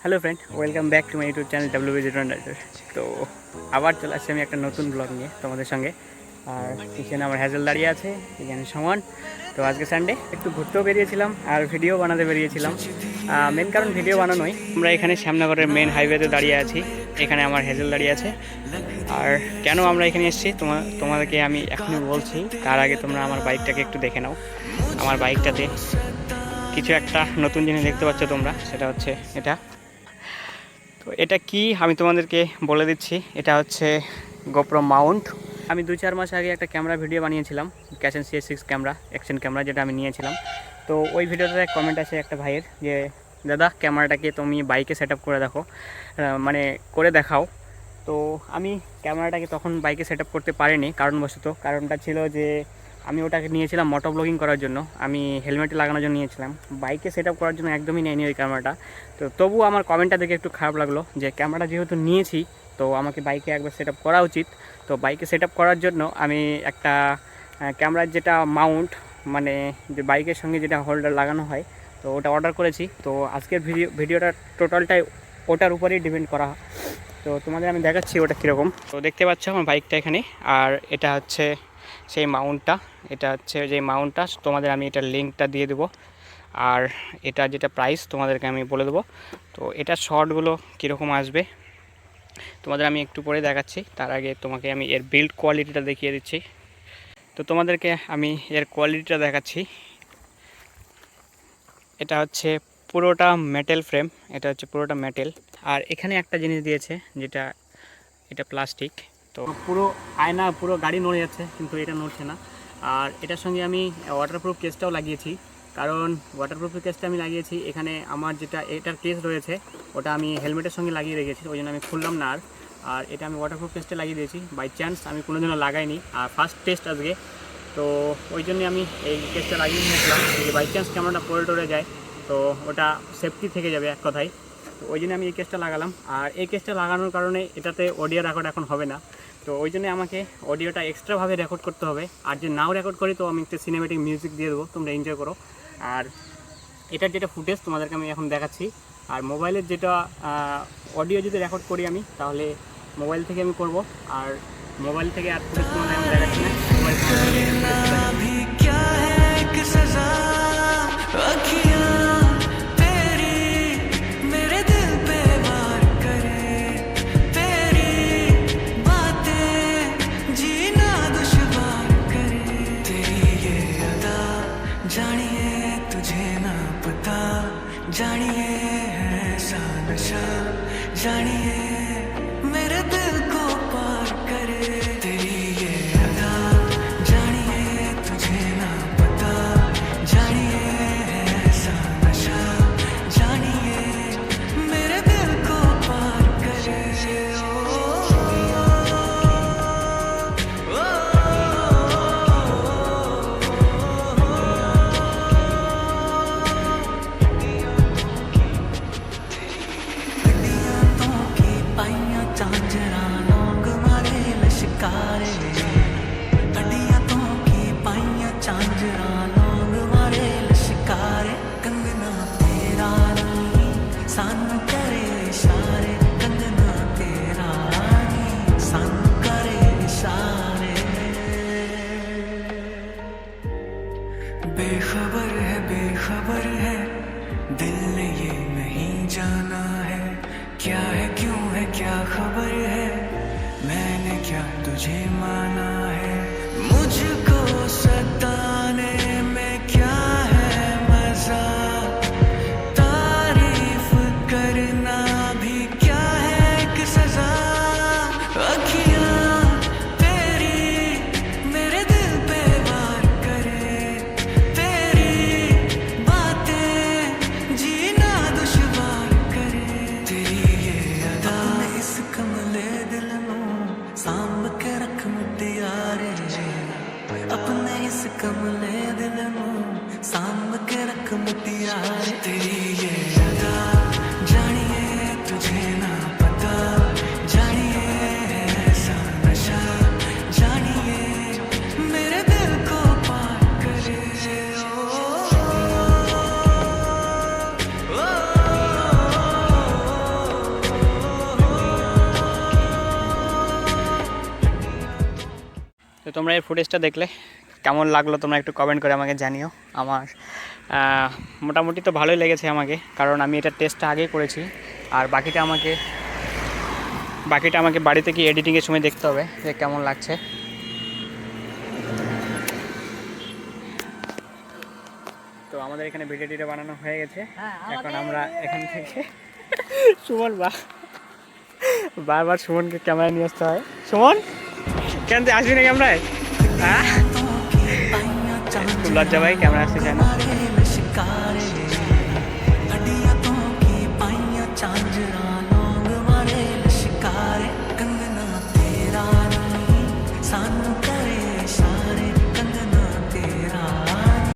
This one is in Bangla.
Hello friend, welcome back to my YouTube channel WBG rider. তো আবার চলে আসছি আমি একটা নতুন ব্লগ নিয়ে তোমাদের সঙ্গে। আর পিছনে আমার হ্যাজেল দাঁড়িয়ে আছে, এখানে সমান। তো আজকে সানডে একটু ঘুরতেও বেরিয়েছিলাম আর ভিডিও বানাতে বেরিয়েছিলাম। মেন কারণ ভিডিও বানানোই। আমরা এখানে শ্যামনগরের মেন হাইওয়েতে দাঁড়িয়ে আছি, এখানে আমার হ্যাজেল দাঁড়িয়ে আছে। আর কেন আমরা এখানে এসেছি তোমাদেরকে আমি এখনই বলছি, তার আগে তোমরা আমার বাইকটাকে একটু দেখে নাও। আমার বাইকটাতে কিছু একটা নতুন জিনিস দেখতে পাচ্ছ তোমরা, সেটা হচ্ছে এটা। তো এটা কি আমি তোমাদেরকে বলে দিচ্ছি, এটা হচ্ছে গোপ্রো মাউন্ট। আমি 2-4 মাস আগে একটা ক্যামেরা ভিডিও বানিয়েছিলাম, ক্যাশন CS6 ক্যামেরা, অ্যাকশন ক্যামেরা, যেটা আমি নিয়েছিলাম। তো ওই ভিডিওটাতে কমেন্ট আছে একটা ভাইয়ের যে দাদা ক্যামেরাটাকে তুমি বাইকে সেট আপ করে দেখো, মানে করে দেখাও। তো আমি ক্যামেরাটাকে তখন বাইকে সেট আপ করতে পারিনি কারণবশত। কারণটা ছিল যে আমি ওটাকে নিয়েছিলাম মোটো ব্লগিং করার জন্য, আমি হেলমেটে লাগানোর জন্য নিয়েছিলাম, বাইকে সেট আপ করার জন্য একদমই নেয়নি ওই ক্যামেরাটা। তো তবু আমার কমেন্টটা দেখে একটু খারাপ লাগলো যে ক্যামেরাটা যেহেতু নিয়েছি তো আমাকে বাইকে একবার সেট আপ করা উচিত। তো বাইকে সেট আপ করার জন্য আমি একটা ক্যামেরার যেটা মাউন্ট, মানে যে বাইকের সঙ্গে যেটা হোল্ডার লাগানো হয়, তো ওটা অর্ডার করেছি। তো আজকের ভিডিওটা টোটালটাই ওটার উপরেই ডিপেন্ড করা। তো তোমাদের আমি দেখাচ্ছি ওটা কীরকম। তো দেখতে পাচ্ছ আমার বাইকটা এখানে, আর এটা হচ্ছে সেই মাউন্টটা। এটা হচ্ছে যে মাউন্টটা, তোমাদের আমি এটার লিঙ্কটা দিয়ে দেবো। আর এটা যেটা প্রাইস তোমাদেরকে আমি বলে দেবো। তো এটার শর্টগুলো কীরকম আসবে তোমাদের আমি একটু পরে দেখাচ্ছি। তার আগে তোমাকে আমি এর বিল্ড কোয়ালিটিটা দেখিয়ে দিচ্ছি। তো তোমাদেরকে আমি এর কোয়ালিটিটা দেখাচ্ছি। এটা হচ্ছে পুরোটা মেটেল ফ্রেম, এটা হচ্ছে পুরোটা মেটেল। আর এখানে একটা জিনিস দিয়েছে যেটা, এটা প্লাস্টিক। তো পুরো আয়না, পুরো গাড়ি নড়ে যাচ্ছে কিন্তু এটা নড়ছে না। আর এটার সঙ্গে আমি ওয়াটারপ্রুফ কেসটাও লাগিয়েছি। কারণ ওয়াটারপ্রুফ কেসটা আমি লাগিয়েছি, এখানে আমার যেটা এটার কেস রয়েছে ওটা আমি হেলমেটের সঙ্গে লাগিয়ে রেখেছি, ওই জন্য আমি খুললাম না। আর এটা আমি ওয়াটারপ্রুফ কেসটা লাগিয়ে দিয়েছি, বাই চান্স আমি কোনোদিনও লাগাইনি, আর ফার্স্ট টেস্ট আজকে। তো ওই জন্যে আমি এই কেসটা লাগিয়ে নিয়েছিলাম, যে বাই চান্স ক্যামেরাটা পড়ে টরে যায় তো ওটা সেফটি থেকে যাবে এক কথায়। তো ওই জন্য আমি এই কেসটা লাগালাম। আর এই কেসটা লাগানোর কারণে এটাতে অডিও রেকর্ড এখন হবে না। তো ওই জন্য আমাকে অডিওটা এক্সট্রাভাবে রেকর্ড করতে হবে। আর যে নাও রেকর্ড করি তো আমি একটা সিনেমেটিক মিউজিক দিয়ে দেবো, তোমরা এনজয় করো। আর এটার যেটা ফুটেজ তোমাদেরকে আমি এখন দেখাচ্ছি। আর মোবাইলের যেটা অডিও যদি রেকর্ড করি আমি, তাহলে মোবাইল থেকে আমি করব। আর মোবাইল থেকে আর ফুটেজ তোমাদের আমি দেখাচ্ছি না, মোবাইল जानिए ऐसा नशा, जानिए मेरे दिल को पार करे तेरी ये अदा, जानिए तुझे ना पता, जानिए ऐसा नशा, जानिए मेरे दिल को पार करे। बेखबर है दिल ने ये नहीं जाना है, क्या है क्यों है क्या खबर है, मैंने क्या तुझे माना है, मुझको सताने में क्या है मजा, तारीफ करना भी क्या है एक सजा, अखियां तेरी मेरे दिल पे वार करे, तेरी बातें जीना दुश्वार करे, तेरी ये अदा इस कमले दिल नू सांभ के रख मुटियारे, अपने इस कमले दिल नू सांभ के रख मुटियारे, तेरी ये अदा जानिए তো তোমরা এই ফুটেজটা দেখলে কেমন লাগলো তোমরা একটু কমেন্ট করে আমাকে জানিও। আমার মোটামুটি তো ভালোই লেগেছে আমাকে, কারণ আমি এটা টেস্টটা আগেই করেছি। আর বাকিটা আমাকে বাড়িতে কি এডিটিংয়ের সময় দেখতে হবে যে কেমন লাগছে। তো আমাদের এখানে ভিডিও টিডিও বানানো হয়ে গেছে। এখন আমরা এখান থেকে সুমন বারবার সুমনকে ক্যামেরা নিয়ে আসতে হয়। সুমন কেন তুই আসবি না ক্যামেরায়? হ্যাঁ, খুব লজ্জা ভাই, ক্যামেরা আসতে চায় না।